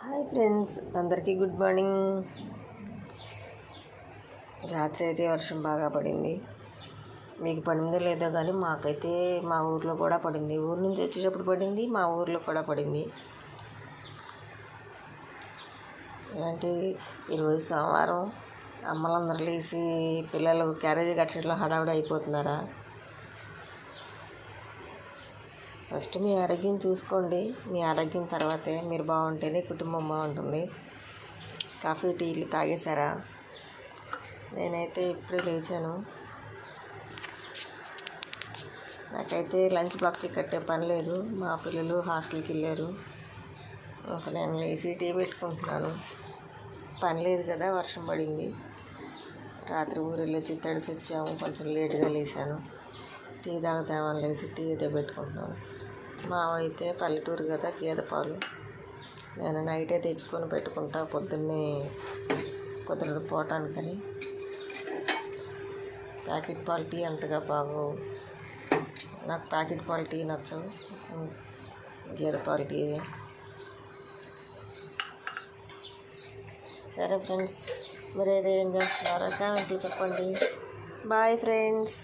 Hi friends, అందరికీ good morning. రాత్రి అయితే వర్షం బాగా పడింది. మీకు పడిందో లేదో కానీ మాకైతే మా ఊర్లో కూడా పడింది. ఊరు నుంచి వచ్చేటప్పుడు పడింది, మా ఊర్లో కూడా పడింది. ఏంటి ఈరోజు సోమవారం, అమ్మలందరూ లేచి పిల్లలు క్యారేజీ కట్టడంలో హడావుడి అయిపోతున్నారా? ఫస్ట్ మీ ఆరోగ్యం చూసుకోండి. మీ ఆరోగ్యం తర్వాతే మీరు బాగుంటేనే కుటుంబం బాగుంటుంది. కాఫీ టీలు తాగేశారా? నేనైతే ఇప్పుడే లేచాను. నాకైతే లంచ్ బాక్స్కి కట్టే పని లేదు. మా పిల్లలు హాస్టల్కి వెళ్ళారు. ఇంకా నేను లేచి టీ పెట్టుకుంటున్నాను. పని లేదు కదా, వర్షం పడింది. రాత్రి ఊరిలో తడిసి వచ్చాము, కొంచెం లేటుగా లేచాను. టీ తాగుతామని లేచి టీ అయితే పెట్టుకుంటున్నాను. మావైతే పల్లెటూరు కదా, గేదె పాలు నేను నైటే తెచ్చుకొని పెట్టుకుంటా. పొద్దున్నే కుదరదు పోవటానికని. ప్యాకెట్ పాలు టీ అంతగా బాగోవు. నాకు ప్యాకెట్ పాలు టీ నచ్చవు, గేదె పాలు టీ. సరే ఫ్రెండ్స్, మీరు ఏం చేస్తున్నారో కామెంట్లు చెప్పండి. Bye friends.